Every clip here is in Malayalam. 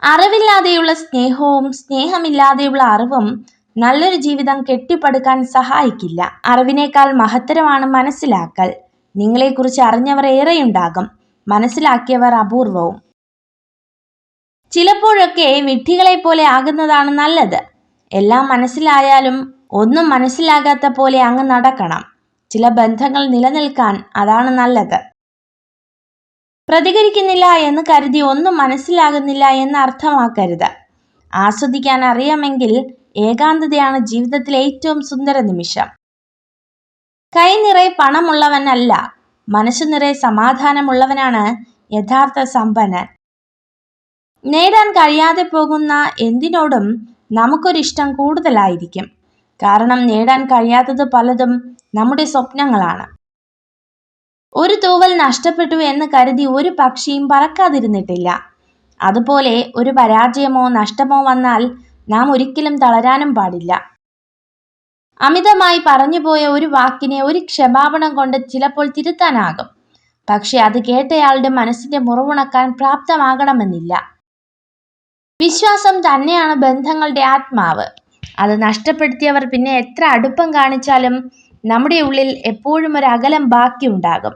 അറിവില്ലാതെയുള്ള സ്നേഹവും സ്നേഹമില്ലാതെയുള്ള അറിവും നല്ലൊരു ജീവിതം കെട്ടിപ്പടുക്കാൻ സഹായിക്കില്ല. അറിവിനേക്കാൾ മഹത്തരമാണ് മനസ്സിലാക്കൽ. നിങ്ങളെക്കുറിച്ച് അറിഞ്ഞവർ ഏറെയുണ്ടാകും, മനസ്സിലാക്കിയവർ അപൂർവവും. ചിലപ്പോഴൊക്കെ വിഡ്ഢികളെ പോലെ ആകുന്നതാണ് നല്ലത്. എല്ലാം മനസ്സിലായാലും ഒന്നും മനസ്സിലാകാത്ത പോലെ അങ്ങ് നടക്കണം. ചില ബന്ധങ്ങൾ നിലനിൽക്കാൻ അതാണ് നല്ലത്. പ്രതികരിക്കുന്നില്ല എന്ന് കരുതി ഒന്നും മനസ്സിലാകുന്നില്ല എന്ന് അർത്ഥമാക്കരുത്. ആസ്വദിക്കാൻ അറിയാമെങ്കിൽ ഏകാന്തതയാണ് ജീവിതത്തിലെ ഏറ്റവും സുന്ദര നിമിഷം. കൈ നിറയെ പണമുള്ളവനല്ല, മനസ്സു നിറയെ സമാധാനമുള്ളവനാണ് യഥാർത്ഥ സമ്പന്നൻ. നേടാൻ കഴിയാതെ പോകുന്ന എന്തിനോടും നമുക്കൊരിഷ്ടം കൂടുതലായിരിക്കും. കാരണം നേടാൻ കഴിയാത്തത് പലതും നമ്മുടെ സ്വപ്നങ്ങളാണ്. ഒരു തൂവൽ നഷ്ടപ്പെട്ടു എന്ന് കരുതി ഒരു പക്ഷിയും പറക്കാതിരുന്നിട്ടില്ല. അതുപോലെ ഒരു പരാജയമോ നഷ്ടമോ വന്നാൽ നാം ഒരിക്കലും തളരാനും പാടില്ല. അമിതമായി പറഞ്ഞുപോയ ഒരു വാക്കിനെ ഒരു ക്ഷമാപണം കൊണ്ട് ചിലപ്പോൾ തിരുത്താനാകും. പക്ഷെ അത് കേട്ടയാളുടെ മനസ്സിന്റെ മുറിവുണക്കാൻ പ്രാപ്തമാകണമെന്നില്ല. വിശ്വാസം തന്നെയാണ് ബന്ധങ്ങളുടെ ആത്മാവ്. അത് നഷ്ടപ്പെടുത്തിയവർ പിന്നെ എത്ര അടുപ്പം കാണിച്ചാലും നമ്മുടെ ഉള്ളിൽ എപ്പോഴും ഒരു അകലം ബാക്കിയുണ്ടാകും.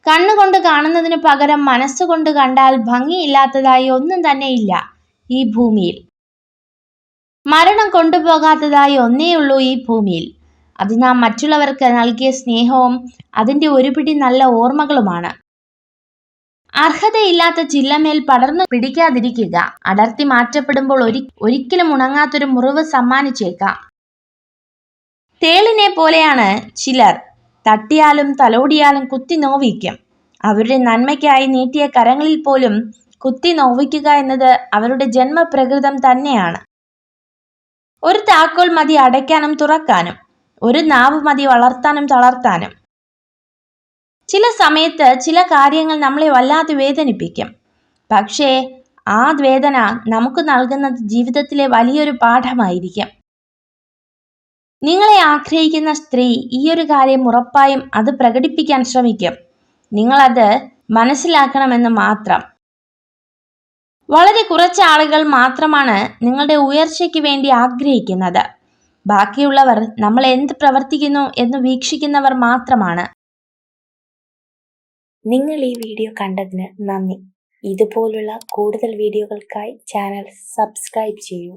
കണ്ണുകൊണ്ട് കാണുന്നതിനു പകരം മനസ്സുകൊണ്ട് കണ്ടാൽ ഭംഗിയില്ലാത്തതായി ഒന്നും തന്നെയില്ല ഈ ഭൂമിയിൽ. മരണം കൊണ്ടുപോകാത്തതായി ഒന്നേയുള്ളൂ ഈ ഭൂമിയിൽ. അത് നാം മറ്റുള്ളവർക്ക് നൽകിയ സ്നേഹവും അതിൻ്റെ ഒരു പിടി നല്ല ഓർമ്മകളുമാണ്. അർഹതയില്ലാത്ത ചില്ലമേൽ പടർന്നു പിടിക്കാതിരിക്കുക. അടർത്തി മാറ്റപ്പെടുമ്പോൾ ഒരിക്കലും ഉണങ്ങാത്തൊരു മുറിവ് സമ്മാനിച്ചേക്കാം. തേളിനെ പോലെയാണ് ചിലർ. തട്ടിയാലും തലോടിയാലും കുത്തി നോവിക്കും. അവരുടെ നന്മയ്ക്കായി നീട്ടിയ കരങ്ങളിൽ പോലും കുത്തി നോവിക്കുക എന്നത് അവരുടെ ജന്മപ്രകൃതം തന്നെയാണ്. ഒരു താക്കോൽ മതി അടയ്ക്കാനും തുറക്കാനും, ഒരു നാവ് മതി വളർത്താനും തളർത്താനും. ചില സമയത്ത് ചില കാര്യങ്ങൾ നമ്മളെ വല്ലാതെ വേദനിപ്പിക്കും. പക്ഷേ ആ വേദന നമുക്ക് നൽകുന്നത് ജീവിതത്തിലെ വലിയൊരു പാഠമായിരിക്കും. നിങ്ങളെ ആഗ്രഹിക്കുന്ന സ്ത്രീ ഈയൊരു കാര്യം ഉറപ്പായും അത് പ്രകടിപ്പിക്കാൻ ശ്രമിക്കും. നിങ്ങളത് മനസ്സിലാക്കണമെന്ന് മാത്രം. വളരെ കുറച്ച് ആളുകൾ മാത്രമാണ് നിങ്ങളുടെ ഉയർച്ചയ്ക്ക് വേണ്ടി ആഗ്രഹിക്കുന്നത്. ബാക്കിയുള്ളവർ നമ്മൾ എന്ത് പ്രവർത്തിക്കുന്നു എന്ന് വീക്ഷിക്കുന്നവർ മാത്രമാണ്. നിങ്ങൾ ഈ വീഡിയോ കണ്ടതിന് നന്ദി. ഇതുപോലുള്ള കൂടുതൽ വീഡിയോകൾക്കായി ചാനൽ സബ്സ്ക്രൈബ് ചെയ്യൂ.